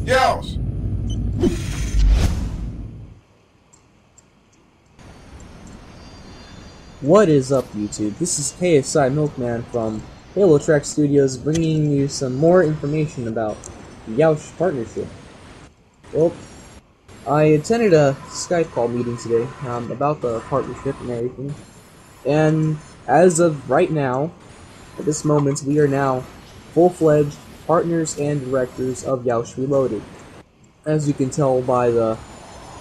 Yeousch! What is up, YouTube? This is KSI Milkman from HaloTrackStudios bringing you some more information about the Yeousch partnership. Well, I attended a Skype call meeting today about the partnership and everything, and as of right now, at this moment, we are now full-fledged partners and directors of Yeousch Reloaded. As you can tell by the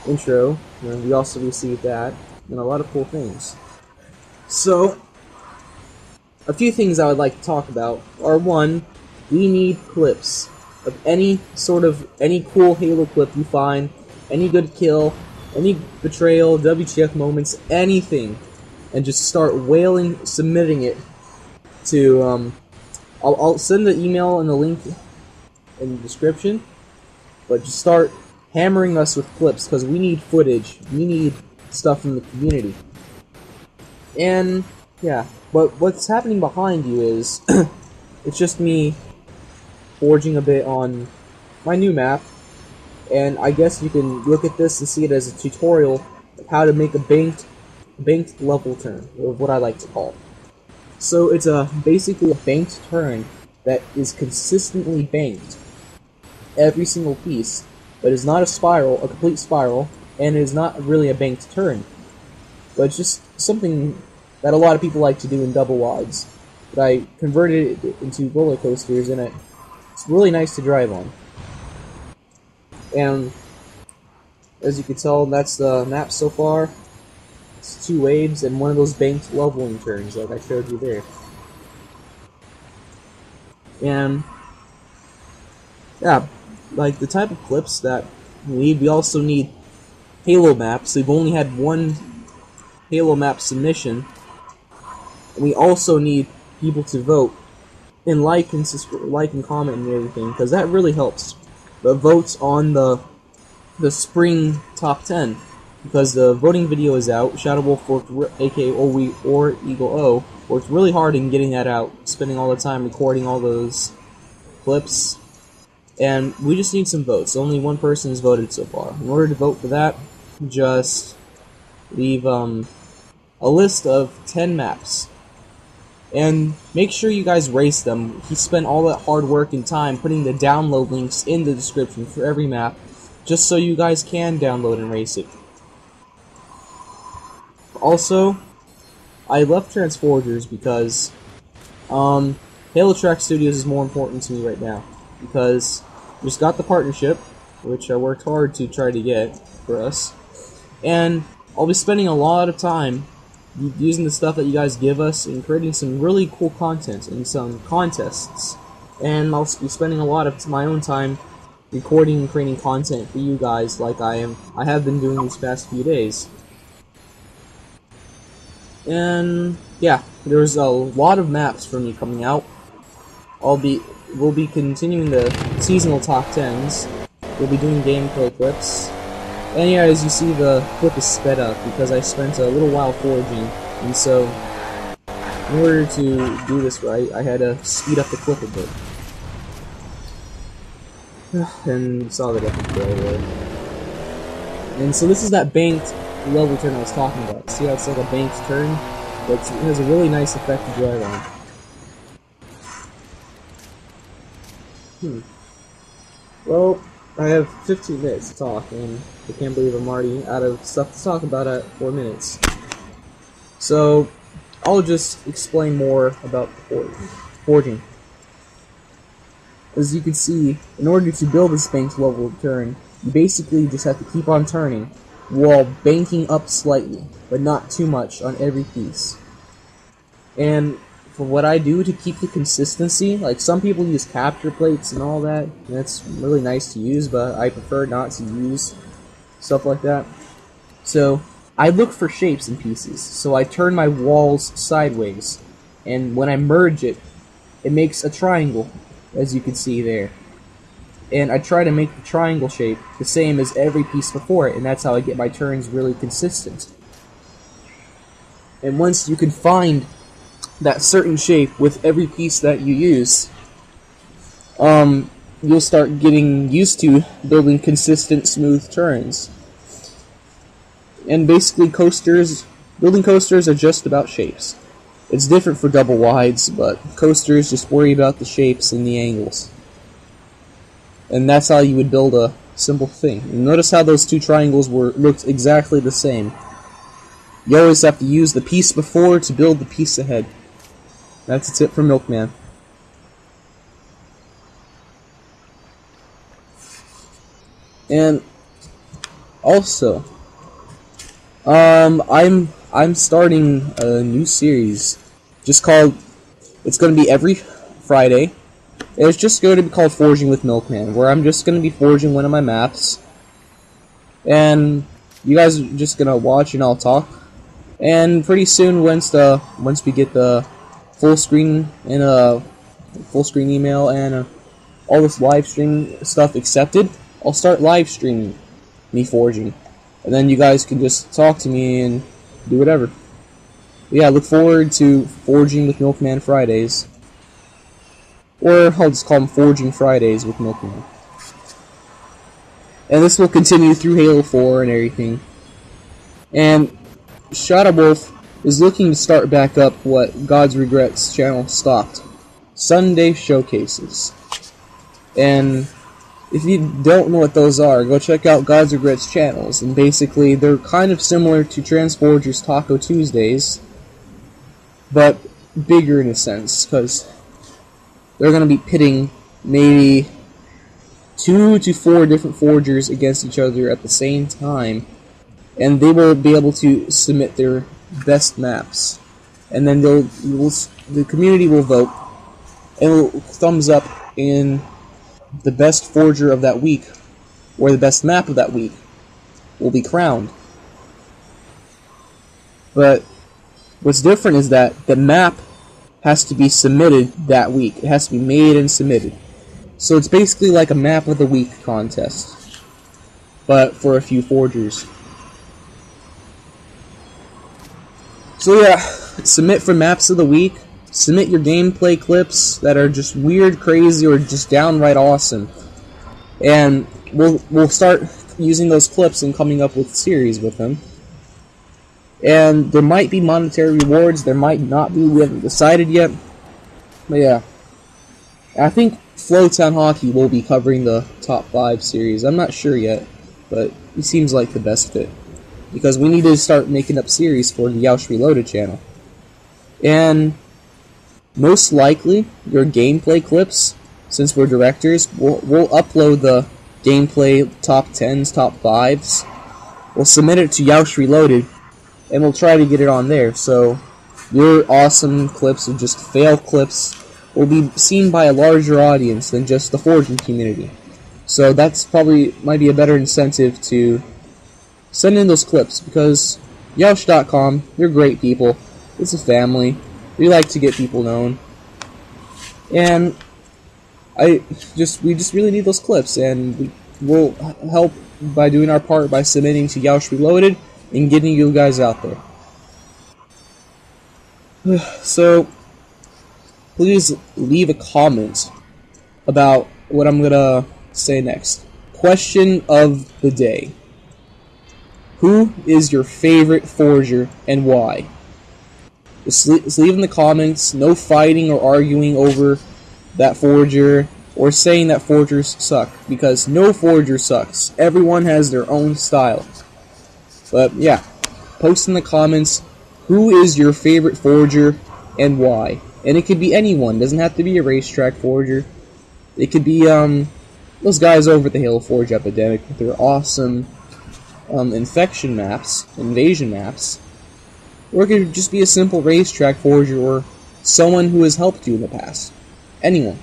intro, we also received that, and a lot of cool things. So, a few things I would like to talk about are, one, we need clips of any cool Halo clip you find, any good kill, any betrayal, WTF moments, anything, and just start submitting it to, I'll send the email and the link in the description, but just start hammering us with clips, because we need footage, we need stuff from the community. And, yeah, but what's happening behind you is, it's just me forging a bit on my new map, and I guess you can look at this and see it as a tutorial of how to make a banked level turn, or what I like to call it. So it's basically a banked turn that is consistently banked, every single piece, but is not a complete spiral, and it is not really a banked turn. But it's just something that a lot of people like to do in double wides. But I converted it into roller coasters, and it's really nice to drive on. And as you can tell, that's the map so far. It's 2 waves and one of those banked leveling turns like I showed you there. And yeah, like the type of clips that we also need Halo maps. We've only had one Halo map submission, and we also need people to vote and like and comment and everything, because that really helps. The votes on the spring top 10, because the voting video is out. Shadow Wolf worked, aka or Eagle O, worked really hard in getting that out, spending all the time recording all those clips, and we just need some votes. Only one person has voted so far. In order to vote for that, just leave a list of 10 maps, and make sure you guys race them. He spent all that hard work and time putting the download links in the description for every map, just so you guys can download and race it. Also, I left Transforgers because HaloTrackStudios is more important to me right now, because we just got the partnership, which I worked hard to try to get for us, and I'll be spending a lot of time using the stuff that you guys give us and creating some really cool content and some contests. And I'll be spending a lot of my own time recording and creating content for you guys, like I have been doing these past few days. And yeah, there's a lot of maps for me coming out. We'll be continuing the seasonal top 10s. We'll be doing gameplay clips. And yeah, as you see, the clip is sped up because I spent a little while forging, and so in order to do this right, I had to speed up the clip a bit. And you saw the difference there. And so this is that banked level turn I was talking about. See how it's like a banked turn? But it has a really nice effect to drive on. Well, I have 15 minutes to talk, and I can't believe I'm already out of stuff to talk about at 4 minutes. So, I'll just explain more about forging. As you can see, in order to build this banked level turn, you basically just have to keep on turning, while banking up slightly, but not too much on every piece. And for what I do to keep the consistency, like some people use capture plates and all that, and that's really nice to use, but I prefer not to use stuff like that. So I look for shapes in pieces, so I turn my walls sideways, and when I merge it, it makes a triangle, as you can see there. And I try to make the triangle shape the same as every piece before it, and that's how I get my turns really consistent. And once you can find that certain shape with every piece that you use, you'll start getting used to building consistent, smooth turns. And basically, building coasters are just about shapes. It's different for double wides, but coasters just worry about the shapes and the angles. And that's how you would build a simple thing. And notice how those two triangles looked exactly the same. You always have to use the piece before to build the piece ahead. That's a tip from Milkman. And also, I'm starting a new series, just called. It's going to be every Friday. It's just going to be called Forging with Milkman, where I'm just going to be forging one of my maps, and you guys are just going to watch and I'll talk. And pretty soon, once we get the full screen and full screen email and all this live stream stuff accepted, I'll start live streaming me forging, and then you guys can just talk to me and do whatever. But yeah, look forward to Forging with Milkman Fridays, or I'll just call them Forging Fridays with Milkman. And this will continue through Halo 4 and everything. And Shadow Wolf is looking to start back up what God's Regrets channel stopped. Sunday showcases. And if you don't know what those are, go check out God's Regrets channels. And basically, they're kind of similar to Transforgers Taco Tuesdays, but bigger in a sense, because they're going to be pitting maybe 2 to 4 different forgers against each other at the same time, and they will be able to submit their best maps, and then the community will vote, and will thumbs up in the best forger of that week, or the best map of that week, will be crowned. But what's different is that the map has to be submitted that week. It has to be made and submitted. So it's basically like a map of the week contest, but for a few forgers. So yeah, submit for maps of the week. Submit your gameplay clips that are just weird, crazy, or just downright awesome. And we'll start using those clips and coming up with series with them. And there might be monetary rewards, there might not be, we haven't decided yet. But yeah, I think Flowtown Hockey will be covering the top 5 series. I'm not sure yet, but it seems like the best fit, because we need to start making up series for the Yeousch Reloaded channel. And most likely, your gameplay clips, since we're directors, we'll upload the gameplay top 10s, top 5s. We'll submit it to Yeousch Reloaded, and we'll try to get it on there, so your awesome clips or just fail clips will be seen by a larger audience than just the forging community. So that's probably might be a better incentive to send in those clips, because Yeousch.com, they're great people. It's a family. We like to get people known. And we just really need those clips, and we'll help by doing our part by submitting to Yeousch Reloaded and getting you guys out there. So, please leave a comment about what I'm gonna say next. Question of the day. Who is your favorite forger and why? Just leave in the comments. No fighting or arguing over that forger or saying that forgers suck, because no forger sucks. Everyone has their own style. But yeah, post in the comments who is your favorite forger and why. And it could be anyone. It doesn't have to be a racetrack forger. It could be those guys over at the Halo Forge Epidemic with their awesome infection maps, invasion maps. Or it could just be a simple racetrack forger or someone who has helped you in the past. Anyone.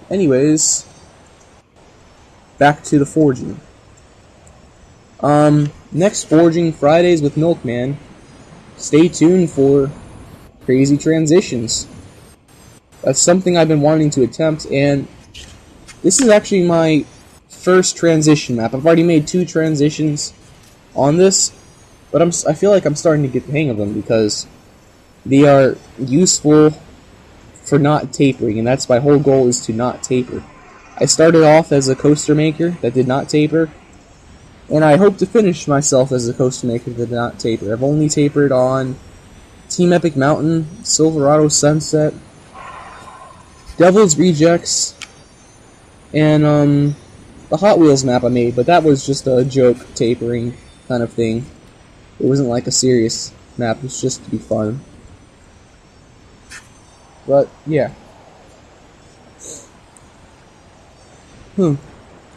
Anyways, back to the forging. Next Forging Fridays with Milkman. Stay tuned for crazy transitions. That's something I've been wanting to attempt, and this is actually my first transition map. I've already made 2 transitions on this, but I feel like I'm starting to get the hang of them because they are useful for not tapering, and that's my whole goal, is to not taper. I started off as a coaster maker that did not taper, and I hope to finish myself as a coaster maker that did not taper. I've only tapered on Team Epic Mountain, Silverado Sunset, Devil's Rejects, and the Hot Wheels map I made, but that was just a joke tapering kind of thing. It wasn't like a serious map, it was just to be fun. But, yeah.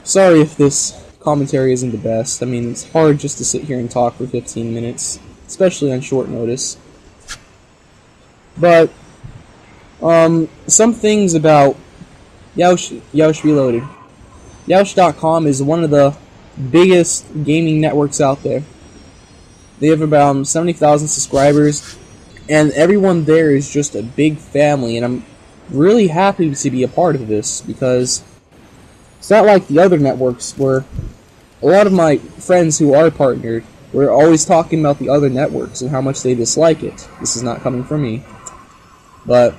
Sorry if this commentary isn't the best. I mean, it's hard just to sit here and talk for 15 minutes, especially on short notice. But, some things about Yeousch Reloaded. Yeousch.com is one of the biggest gaming networks out there. They have about 70,000 subscribers, and everyone there is just a big family, and I'm really happy to be a part of this, because it's not like the other networks where a lot of my friends who are partnered were always talking about the other networks and how much they dislike it. This is not coming from me. But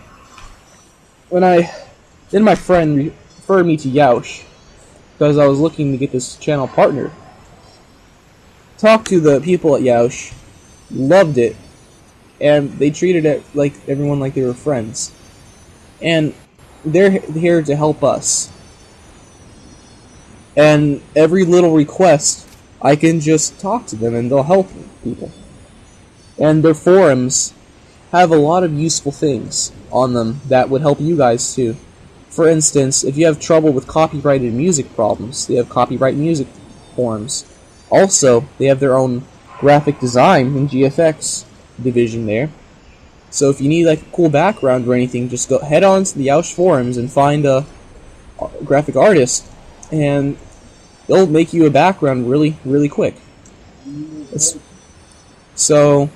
then my friend referred me to Yeousch because I was looking to get this channel partnered. Talked to the people at Yeousch, loved it, and they treated it like everyone like they were friends. And they're here to help us. And every little request, I can just talk to them and they'll help people. And their forums have a lot of useful things on them that would help you guys too. For instance, if you have trouble with copyrighted music problems, they have copyright music forums. Also, they have their own graphic design and GFX division there. So if you need like a cool background or anything, just go head on to the Yeousch forums and find a graphic artist, and they'll make you a background really, really quick. So,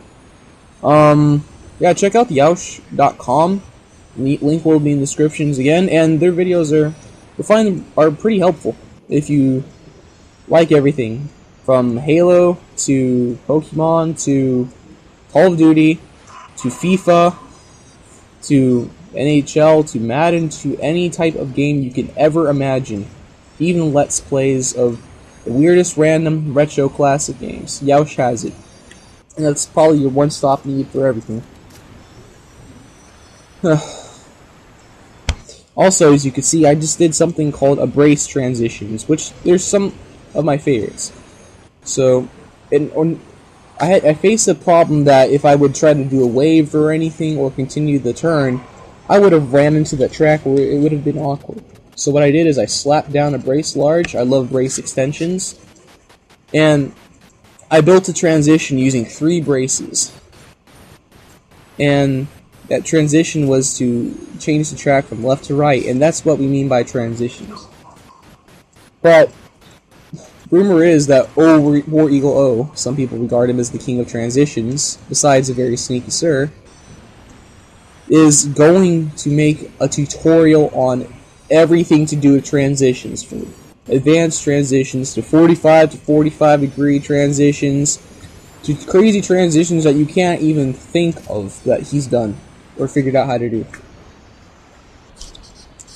yeah, check out the Yeousch.com. Link will be in the descriptions again, and their videos are pretty helpful if you like everything from Halo to Pokemon to Call of Duty to FIFA to NHL to Madden to any type of game you can ever imagine. Even Let's Plays of the weirdest random retro classic games. Yeousch has it. And that's probably your one-stop need for everything. Also, as you can see, I just did something called Abrase Transitions, which there's some of my favorites. So, I faced a problem that if I would try to do a wave or anything or continue the turn, I would have ran into that track where it would have been awkward. So what I did is I slapped down a brace large. I love brace extensions. And I built a transition using 3 braces. And that transition was to change the track from left to right, and that's what we mean by transitions. But rumor is that War Eagle O, some people regard him as the king of transitions, besides a very sneaky sir, is going to make a tutorial on everything to do with transitions, from advanced transitions to 45 to 45 degree transitions to crazy transitions that you can't even think of that he's done or figured out how to do.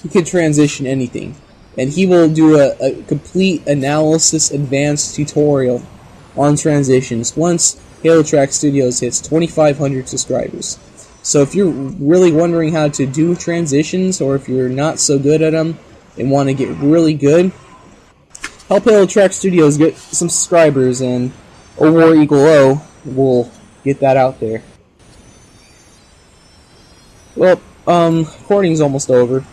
He can transition anything, and he will do a complete analysis advanced tutorial on transitions once HaloTrackStudios hits 2,500 subscribers. So if you're really wondering how to do transitions, or if you're not so good at them and want to get really good, help HaloTrackStudios get some subscribers, and War Eagle O will get that out there. Well, recording's almost over.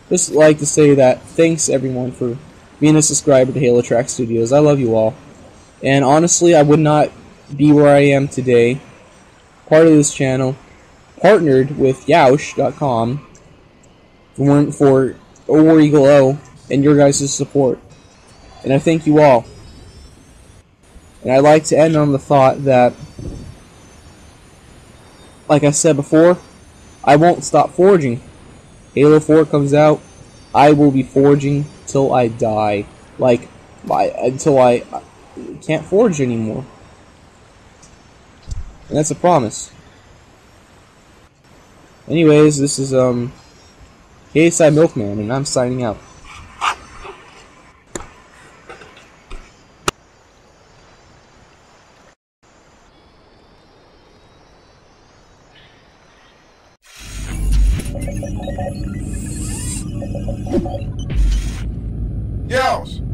Just like to say that thanks everyone for being a subscriber to HaloTrackStudios. I love you all. And honestly, I would not be where I am today, part of this channel, partnered with Yeousch.com, for War Eagle O and your guys' support. And I thank you all. And I'd like to end on the thought that, like I said before, I won't stop forging. Halo 4 comes out, I will be forging till I die. Until I can't forge anymore. And that's a promise. Anyways, this is KSI Milkman, and I'm signing out. Yeousch!